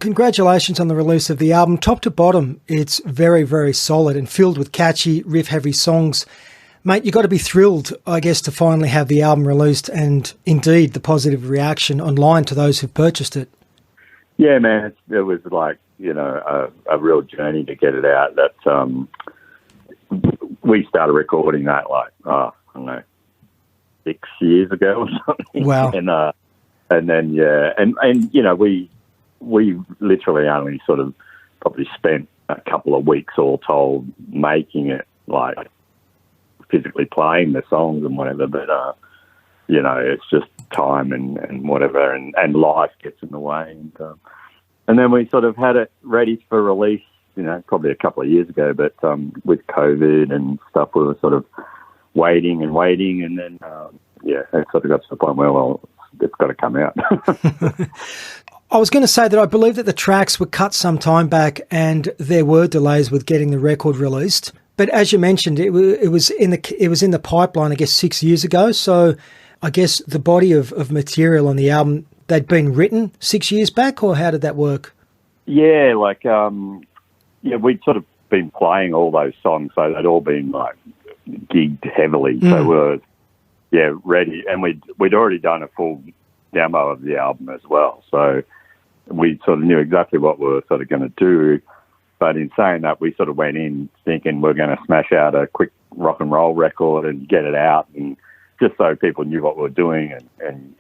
congratulations on the release of the album. Top to bottom, it's very, very solid and filled with catchy, riff-heavy songs. Mate, you've got to be thrilled, I guess, to finally have the album released and indeed the positive reaction online to those who've purchased it. Yeah, man, it was like, a real journey to get it out. That we started recording that I don't know, 6 years ago or something. Wow. And then, we literally only sort of probably spent a couple of weeks all told making it, like physically playing the songs and whatever. But, it's just time and whatever, and life gets in the way. And then we sort of had it ready for release, probably a couple of years ago. But with COVID and stuff, we were sort of waiting. And then, it sort of got to the point where, well, it's got to come out. I was going to say that I believe that the tracks were cut some time back and there were delays with getting the record released. But as you mentioned, it was in the pipeline, I guess, 6 years ago. So I guess the body of material on the album, they'd been written 6 years back, or how did that work? Yeah, we'd sort of been playing all those songs, so they'd all been like gigged heavily. So we were, ready, and we'd already done a full demo of the album as well. So we sort of knew exactly what we were sort of going to do. But in saying that, we sort of went in thinking we're going to smash out a quick rock and roll record and get it out, and just so people knew what we were doing and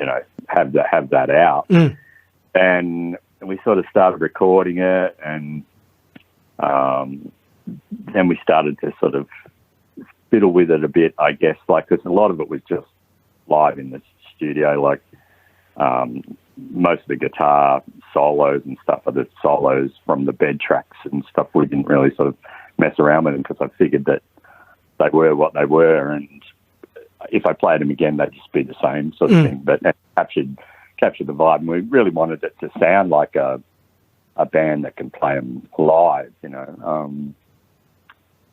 have that out. And we sort of started recording it, and then we started to sort of fiddle with it a bit, I guess, because a lot of it was just live in the studio, most of the guitar solos and stuff are the solos from the bed tracks and stuff. We didn't really sort of mess around with them because I figured that they were what they were, and if I played them again, they'd just be the same sort of thing. But it captured the vibe, and we really wanted it to sound like a band that can play them live,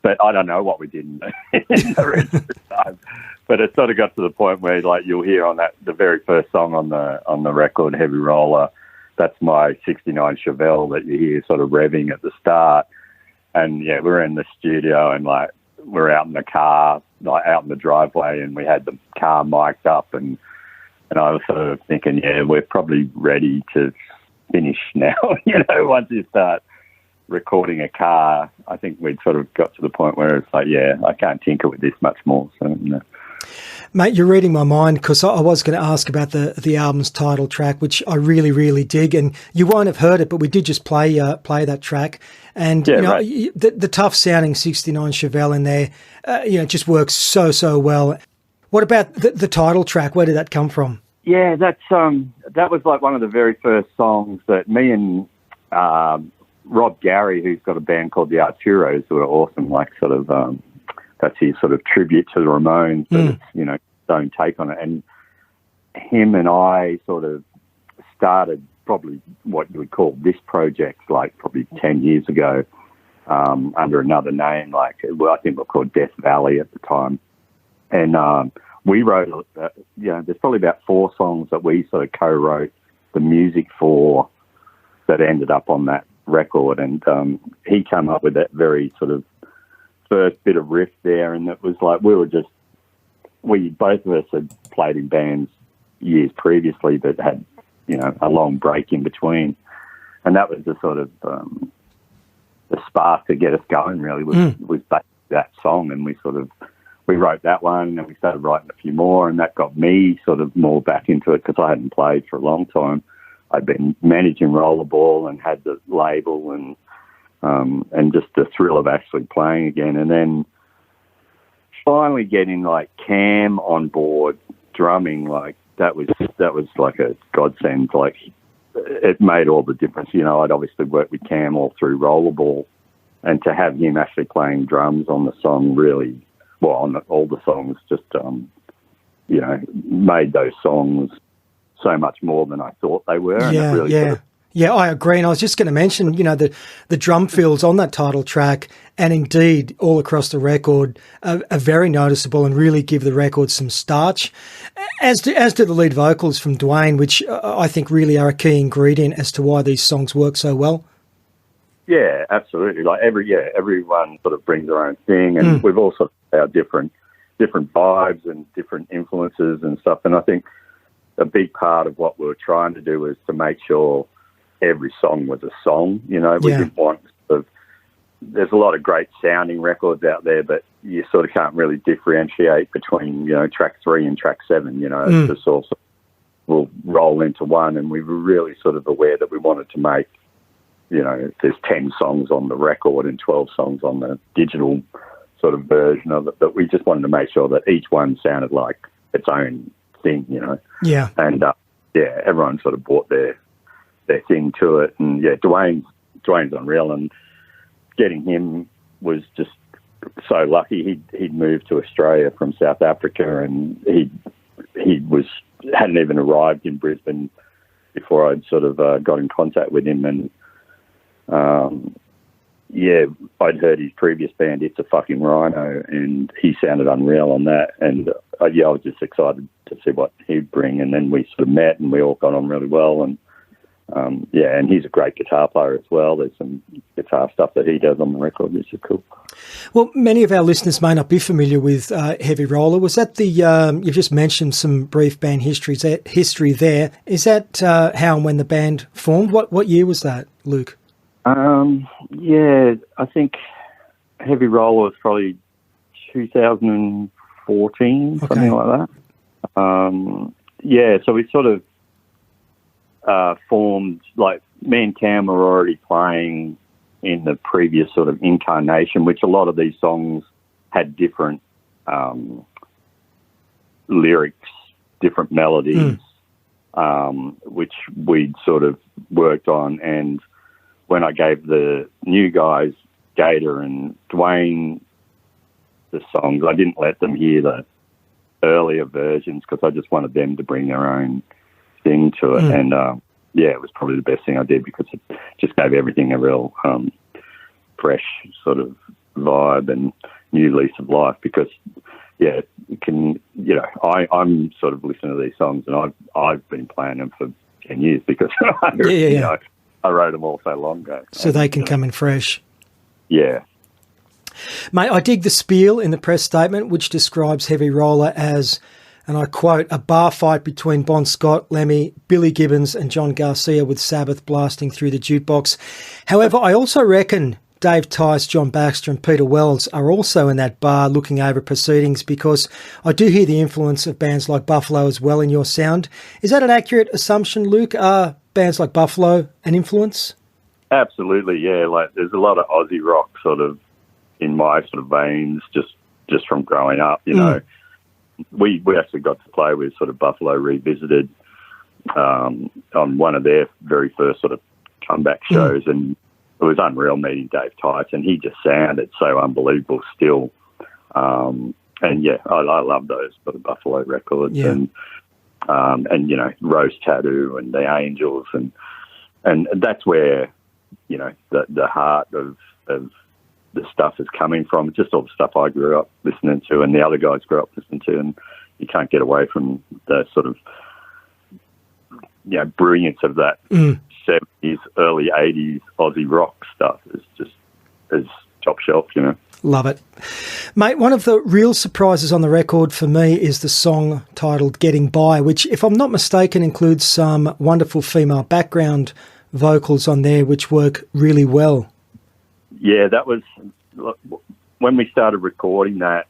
But I don't know what we did in the rest of the time. But it sort of got to the point where, you'll hear on the very first song on the record, Heavy Roller, that's my '69 Chevelle that you hear sort of revving at the start. And we're in the studio, and we're out in the car, out in the driveway, and we had the car mic'd up, and I was sort of thinking, we're probably ready to finish now. Once you start recording a car, I think we'd sort of got to the point where it's like, I can't tinker with this much more. So, Mate, you're reading my mind, because I was going to ask about the album's title track, which I really, really dig. And you won't have heard it, but we did just play that track. And the tough sounding '69 Chevelle in there, just works so well. What about the title track? Where did that come from? Yeah, that was one of the very first songs that me and Rob Gary, who's got a band called the Arturos, who are awesome, that's his sort of tribute to the Ramones, but it's, his own take on it. And him and I sort of started probably what you would call this project, probably 10 years ago, under another name, I think we're called Death Valley at the time. And we wrote, there's probably about 4 songs that we sort of co-wrote the music for that ended up on that record. And he came up with that very sort of first bit of riff there, and it was both of us had played in bands years previously that had, a long break in between. And that was the sort of the spark to get us going, really, was that song. And we wrote that one, and we started writing a few more, and that got me sort of more back into it because I hadn't played for a long time. I'd been managing Rollerball and had the label and just the thrill of actually playing again. And then finally getting Cam on board drumming, that was like a godsend. It made all the difference. I'd obviously worked with Cam all through Rollerball, and to have him actually playing drums on the song on all the songs just, made those songs so much more than I thought they were. And it really sort of Yeah, I agree. And I was just going to mention, the drum fills on that title track and indeed all across the record are very noticeable and really give the record some starch, as do the lead vocals from Dwayne, which I think really are a key ingredient as to why these songs work so well. Yeah, absolutely. Like everyone sort of brings their own thing, and we've all sort of our different vibes and different influences and stuff. And I think a big part of what we were trying to do was to make sure every song was a song. We didn't want there's a lot of great sounding records out there, but you sort of can't really differentiate between, track 3 and track 7, it's just all sort of will roll into one. And we were really sort of aware that we wanted to make, there's 10 songs on the record and 12 songs on the digital sort of version of it, but we just wanted to make sure that each one sounded like its own thing, Yeah. And, everyone sort of brought their thing to it. And, Dwayne's unreal, and getting him was just so lucky. He'd moved to Australia from South Africa, and he hadn't even arrived in Brisbane before I'd sort of got in contact with him. And, I'd heard his previous band, It's a Fucking Rhino, and he sounded unreal on that. And, I was just excited to see what he'd bring. And then we sort of met, and we all got on really well. And, and he's a great guitar player as well. There's some guitar stuff that he does on the record, which is cool. Well, many of our listeners may not be familiar with Heavy Roller. Was that you've just mentioned some brief band history there. Is that how and when the band formed? What year was that, Luke? I think Heavy Roller was probably 2014, something like that. So we sort of formed, like, me and Cam were already playing in the previous sort of incarnation, which a lot of these songs had different lyrics, different melodies, which we'd sort of worked on. And when I gave the new guys, Gator and Dwayne, the songs, I didn't let them hear the earlier versions because I just wanted them to bring their own thing to it. And it was probably the best thing I did because it just gave everything a real fresh sort of vibe and new lease of life. Because you can, I'm sort of listening to these songs, and I've been playing them for 10 years because I wrote them all so long ago. So they can come in fresh. Yeah. Mate, I dig the spiel in the press statement, which describes Heavy Roller as, and I quote, a bar fight between Bon Scott, Lemmy, Billy Gibbons and John Garcia with Sabbath blasting through the jukebox. However, I also reckon Dave Tice, John Baxter and Peter Wells are also in that bar looking over proceedings, because I do hear the influence of bands like Buffalo as well in your sound. Is that an accurate assumption, Luke? Are bands like Buffalo an influence? Absolutely, yeah. Like, there's a lot of Aussie rock sort of in my sort of veins just from growing up, We actually got to play with sort of Buffalo Revisited on one of their very first sort of comeback shows, and it was unreal meeting Dave Tice, and he just sounded so unbelievable still. I love those sort of Buffalo records, and Rose Tattoo and the Angels, and that's where the heart of the stuff is coming from. Just all the stuff I grew up listening to and the other guys grew up listening to, and you can't get away from the sort of brilliance of that 70s, early 80s Aussie rock stuff. Is just is top shelf, Love it. Mate, one of the real surprises on the record for me is the song titled Getting By, which, if I'm not mistaken, includes some wonderful female background vocals on there, which work really well. Yeah, that was when we started recording that.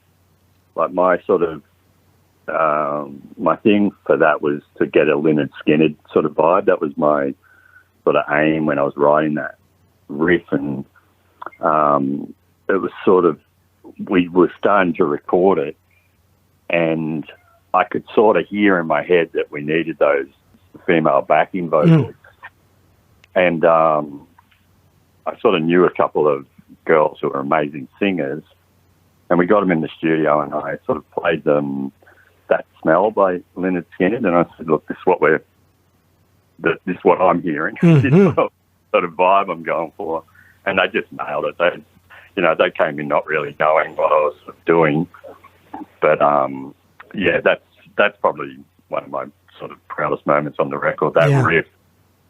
Like, my sort of my thing for that was to get a Lynyrd Skynyrd sort of vibe. That was my sort of aim when I was writing that riff, and it was sort of, we were starting to record it, and I could sort of hear in my head that we needed those female backing vocals. And I sort of knew a couple of girls who were amazing singers, and we got them in the studio, and I sort of played them That Smell by Lynyrd Skynyrd, and I said, look, this is what we're this is what I'm hearing. This is sort of vibe I'm going for. And they just nailed it. They came in not really knowing what I was doing. But, that's probably one of my sort of proudest moments on the record, that riff,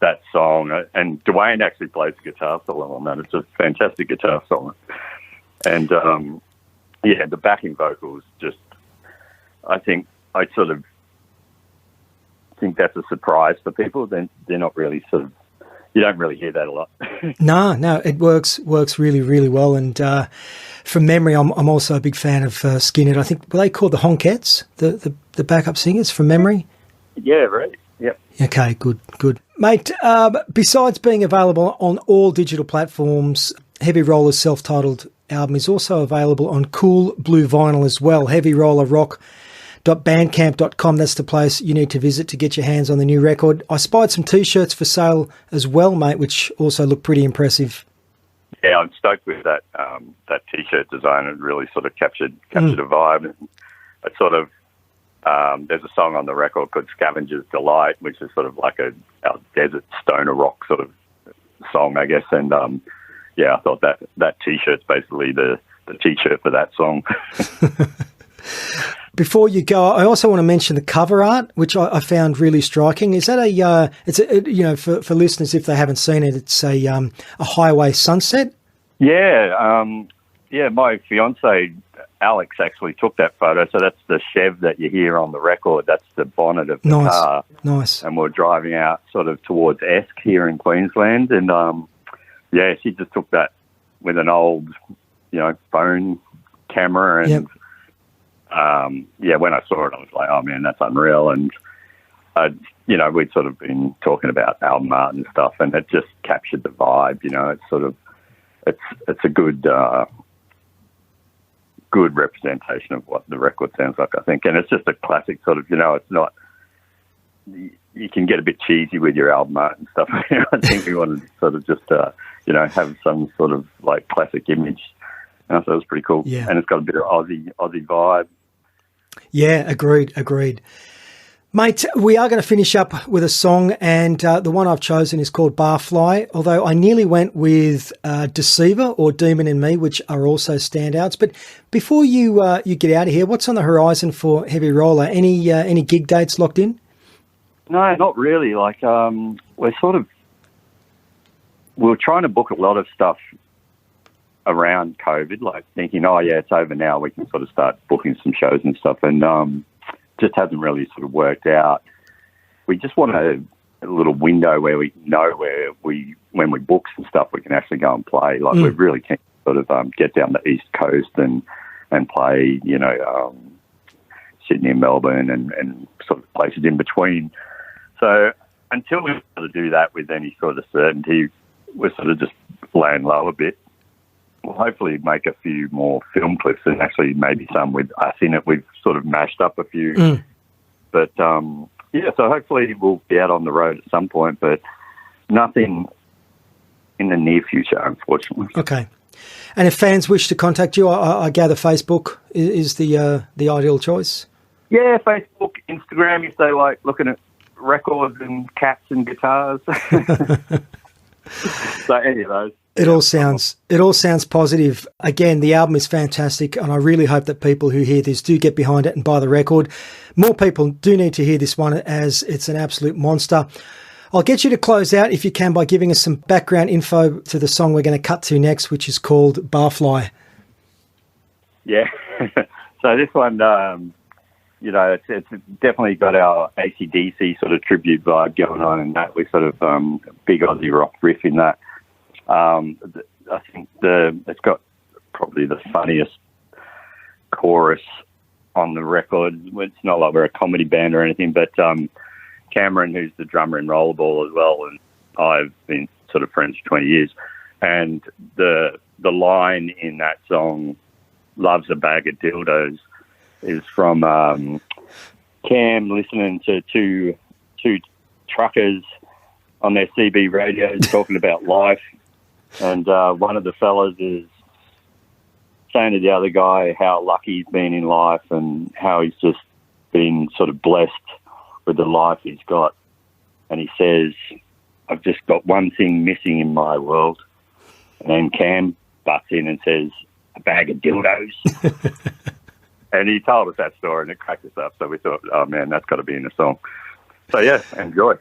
that song. And Dwayne actually plays the guitar solo on that. It's a fantastic guitar solo. And, the backing vocals just, I think that's a surprise for people. They're not really you don't really hear that a lot. No, it works really, really well. And from memory, I'm also a big fan of Skinhead. I think, were they called the Honkettes, the backup singers, from memory? Yeah, right. Yep. Okay, good. Mate, besides being available on all digital platforms, Heavy Roller's self-titled album is also available on Cool Blue Vinyl as well. HeavyRollerRock.bandcamp.com. That's the place you need to visit to get your hands on the new record. I spied some T-shirts for sale as well, mate, which also look pretty impressive. Yeah, I'm stoked with that T-shirt design. It really sort of captured a vibe. It's sort of there's a song on the record called Scavenger's Delight, which is sort of like a desert stoner rock sort of song, I guess. And I thought that T-shirt's basically the T-shirt for that song. Before you go, I also want to mention the cover art, which I found really striking. Is that for listeners if they haven't seen it, it's a highway sunset? Yeah, my fiance Alex actually took that photo. So that's the Chev that you hear on the record. That's the bonnet of the car. Nice. And we're driving out sort of towards Esk here in Queensland, and she just took that with an old, phone camera and. Yep. When I saw it, I was like, oh, man, that's unreal. And, we'd sort of been talking about album art and stuff, and it just captured the vibe, It's sort of, it's a good representation of what the record sounds like, I think. And it's just a classic sort of, it's not, you can get a bit cheesy with your album art and stuff. I think we wanted to sort of just, have some sort of like classic image. And I thought it was pretty cool. Yeah. And it's got a bit of Aussie vibe. Yeah, agreed. Mate, we are going to finish up with a song, and the one I've chosen is called Barfly, although I nearly went with Deceiver or Demon in Me, which are also standouts. But before you get out of here, what's on the horizon for Heavy Roller? Any gig dates locked in? No, not really. Like, we're trying to book a lot of stuff around COVID, like thinking, it's over now, we can sort of start booking some shows and stuff, and just hasn't really sort of worked out. We just want a little window where we know when we book some stuff, we can actually go and play. Like we're really keen to sort of get down the East Coast and play, Sydney and Melbourne and sort of places in between. So until we're able to do that with any sort of certainty, we're sort of just laying low a bit. We'll hopefully make a few more film clips, and actually maybe some with us in it. We've sort of mashed up a few. But, so hopefully we'll be out on the road at some point, but nothing in the near future, unfortunately. Okay. And if fans wish to contact you, I gather Facebook is the ideal choice? Yeah, Facebook, Instagram, if they like looking at records and cats and guitars. So any of those. It all sounds positive. Again, the album is fantastic, and I really hope that people who hear this do get behind it and buy the record. More people do need to hear this one, as it's an absolute monster. I'll get you to close out, if you can, by giving us some background info to the song we're going to cut to next, which is called Barfly. Yeah. So this one, it's definitely got our AC/DC sort of tribute vibe going on, and that we sort of big Aussie rock riff in that. I think it's got probably the funniest chorus on the record. It's not like we're a comedy band or anything, but Cameron, who's the drummer in Rollerball as well, and I've been sort of friends for 20 years, and the line in that song, "Love's a bag of dildos," is from Cam listening to two truckers on their CB radios talking about life. And one of the fellas is saying to the other guy how lucky he's been in life and how he's just been sort of blessed with the life he's got. and he says, "I've just got one thing missing in my world." And then Cam butts in and says, "A bag of dildos." And he told us that story, and it cracked us up. So we thought, oh, man, that's got to be in the song. So, yeah, enjoy.